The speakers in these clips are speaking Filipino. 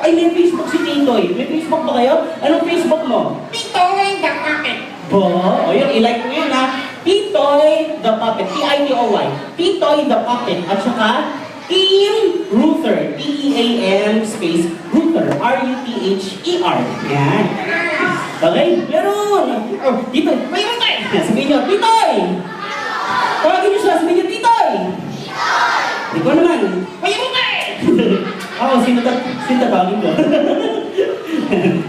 Ay, may Facebook si Titoy. May Facebook ba kayo? Anong Facebook mo? Titoy the Puppet. Bo, o yun, i-like mo yun ha. Titoy the Puppet. T-I-T-O-Y. Titoy the Puppet. At saka, Team Ruther. T-E-A-M space Ruther. R-U-T-H-E-R. Yan. Okay? Meron! Oh, Titoy. Mayroon tayo! Sabihin nyo, Titoy! Tawagin nyo siya. Sabihin nyo, Titoy! Titoy! Ikaw naman. Mayroon tayo! Oo, sino tawagin ko?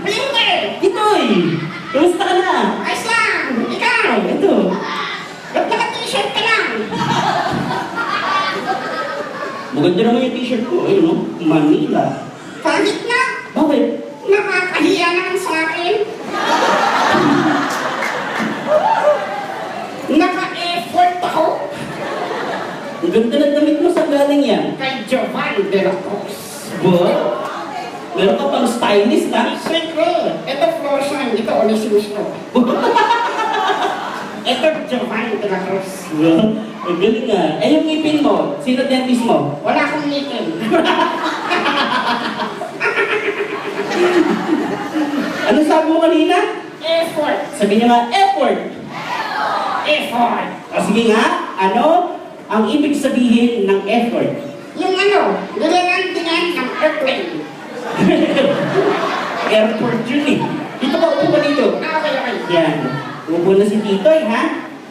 Mayroon tayo! Titoy! Kamusta ka na? Ayos lang! Ikaw! Ito. Ba't naka-t-shirt ka lang? Maganda naman yung t-shirt ko. Ayun, no? Manila. Pangit na! Bakit? Nakakahiya naman sa akin. Naka-effort ako Ang ganda na damit mo sa galing yan. kay Giovanni de la Cruz. Bo? Meron ka pang stylist, ha? Siyempre, ito Florsan, ito Onesimus ko. Ito Giovanni de la Cruz. Bo? Ang galing nga. Eh, yung ngipin mo, sino dentist mo? Wala akong ngipin. Ano sabi mo kanina? Effort. Sabi niya nga, effort. Effort. O sige nga, ano ang ibig sabihin ng effort? Yung ano, nilangan-tingan ng airplane. Airport yun eh. Dito ka, upo ka dito. Okay, okay. Yan. Upo na si Titoy, ha?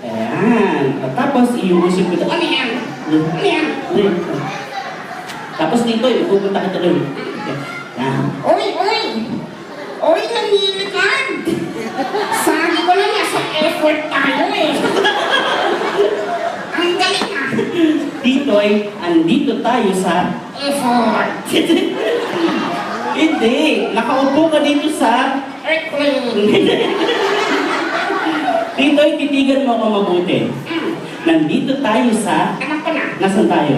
Ayan. At tapos, iuusip ko ito. Ano yan? Ano yan? Tapos Titoy, pupunta kita doon. Yan. Uy, uy! Uy, nanilikan! Sabi ko lang, nasa effort tayo eh. Ang galing ah. Titoy, andito tayo sa... Effort. Hindi. Nakaupo ka dito sa... Airplane. Titoy, titigan mo ako mabuti. Nandito tayo sa... Anak ko na. Nasaan tayo?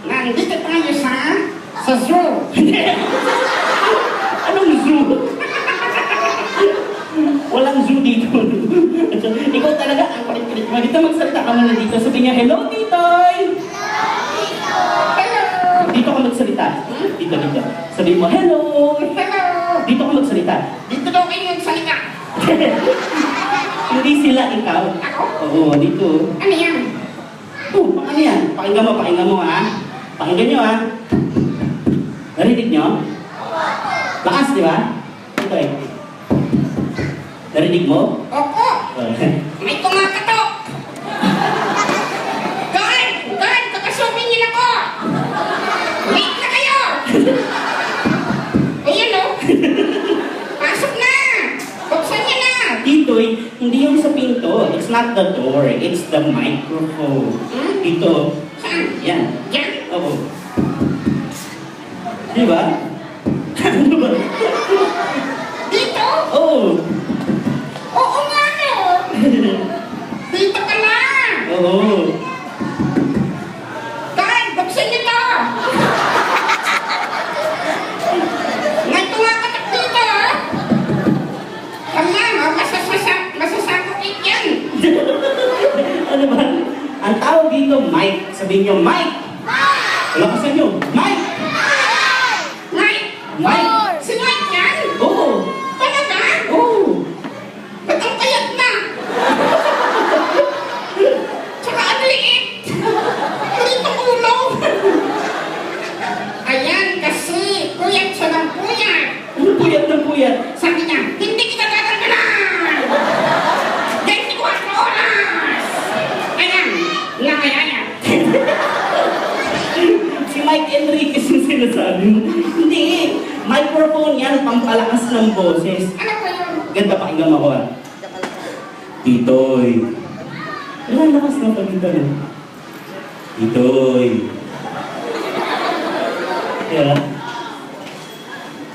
Nandito tayo sa zoo. Anong zoo? Walang zoo dito. Ikaw talaga ang kulit-kulit mo. Dito magsalita ka muna dito. Sabi niya, hello, Titoy! Hello! Dito ka magsalita. Dito. Sabi mo, hello! Hello! Dito ka magsalita. Dito daw kayo magsalita. Hindi sila, ikaw. Ako? Oo, dito. Ano yan? Ano yan? Pakinggan mo, ha? Pakinggan nyo, ha? Narinig nyo? Lakas, di ba? Ito eh. Narinig mo? Opo! May kumakatok! Guard! Guard! Kakasupin niyo na ko! Wait na kayo! Ayan o! Pasok na! Buksan niyo na! Titoy, hindi yung sa pinto. It's not the door. It's the microphone. Dito. Saan? Yan. Yan? Oo. Di ba? Ano ba? Dito? Oo. Oo nga no! Dito ka na! Oo. Guard! Buksan niyo to! May kumakatok dito ha! Kaya masasakopin yan! Ano ba? Ang tawag dito, Mike. Sabihin nyo, Mike! Lakasan nyo, Mike! Mike! Mike! Si Mike yan? Oo! Talaga? Oo! Ba't ang payat na? Tsaka ang liit! Liit ang ulo! Ayan kasi, puyat siya ng puyat! Ano puyat na puyat? Sabi niya, hindi kita tatanggalan! 24 oras! Ayan, nakayaya! Si Mike Enriquez yung sinasabi mo. Hindi! Microphone yan, pampalakas ng boses. Ano po yun? Ganda, pakinggan mo ako ah. Titoy. Ilan lakas na pagkita mo? Titoy. Yeah.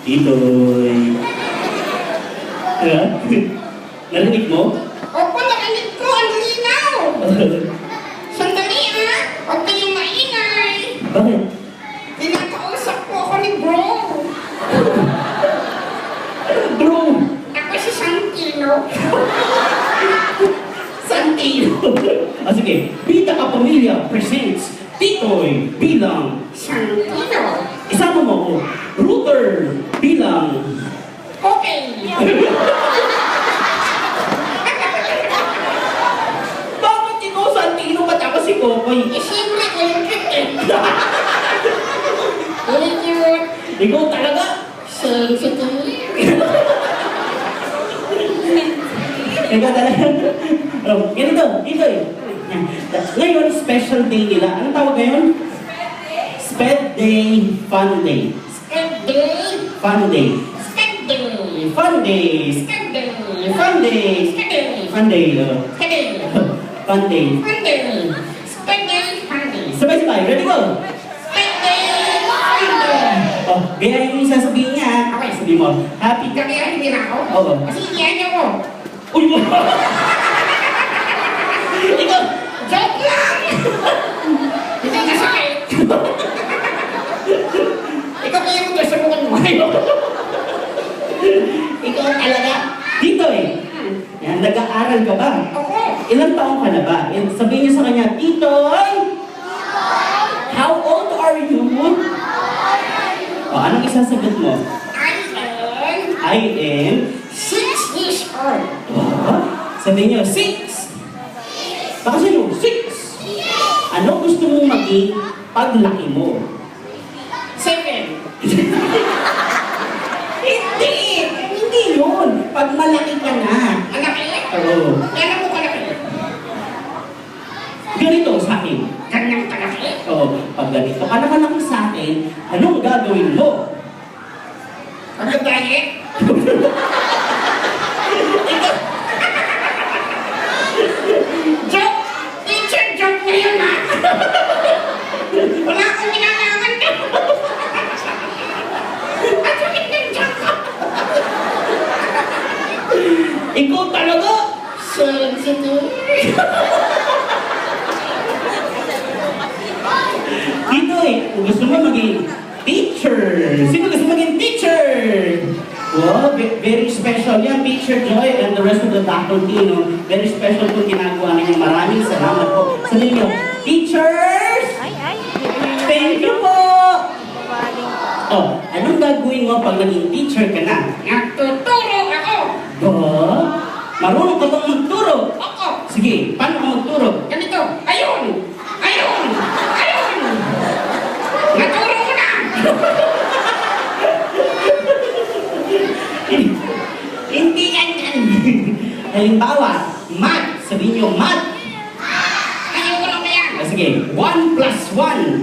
Titoy. Yeah. Narinig mo? Opo, narinig ko, ang linaw! Sandali ah! Huwag kayong maingay! Bakit? Pinakausap po ako ni bro! Bro! Ako si Santino! Santino! Ah, sige. Pita Ka Pamilya presents Titoy bilang Santino! isama mo ako, Ruther Kokoy. Eh, siyempre ko yung cute eh. Uy, cute. Ikaw talaga. Sensitive. Ikaw talaga. Oh, ganito, dito eh. Ngayon, special day nila. Anong tawag ngayon? Sped Day, Fun Day. Skandal. Fun Day. Skandal. Fun Day. Skandal. Fun Day. Skandal. Fun Day. Skandal. Fun Day. Skandal. Skandal. Skandal. Sabay-sabay, ready go! Skandal. Oh, gaya yung sasabihin niya. Okay. Sabihin mo, happy ka. Kaya hindi na ako. Oo. Kasi iyan niyo ko. Uy! Ikaw! Joke lang! Hindi ka sakit. Ikaw kaya mo sa bukan mo. Ikaw talaga. Dito eh. Yan, nag-aaral ka ba? Oo. Ilang taong ka na ba? Sabihin niyo sa kanya, Titoy! How old are you? O, anong isasagot mo? I am 6 years old. Sabihin niyo, 6! Baka sino? 6! Ano gusto mong maging paglaki mo? 7. Hindi! Hindi yun! Pag malaki ka na. Anak eh? Oo. Ano mo kalaki? Ganito sa akin. Ganyang kalaki? Oo. Pag ganito ka nakalaki sa akin, anong gagawin mo? Pagkadayet? Joke! Teacher, joke na yun ha! Wala akong ginagawan ka! At sakit ng joke ko! Ikaw talaga! Sensitive! Dito eh, kung gusto mo maging teacher. Sino gusto maging teacher? Wow, very special yan, Teacher Joy and the rest of the faculty. No? Very special po ginagawa ninyo. Maraming salamat po sa ninyo. Teachers! Thank you po! Oh, anong gagawin mo pag naging teacher ka na? Nagtuturo ako! Ba? Marunong ka bang magturo? Oo! Sige, paano ka magturo? Ganito! Ayun! Ayun! Ayun! Naturo ko na! Hindi ganyan. Halimbawa, math. Sabihin niyo, math. Ayun ko lang na yan! Sige, 1 plus 1.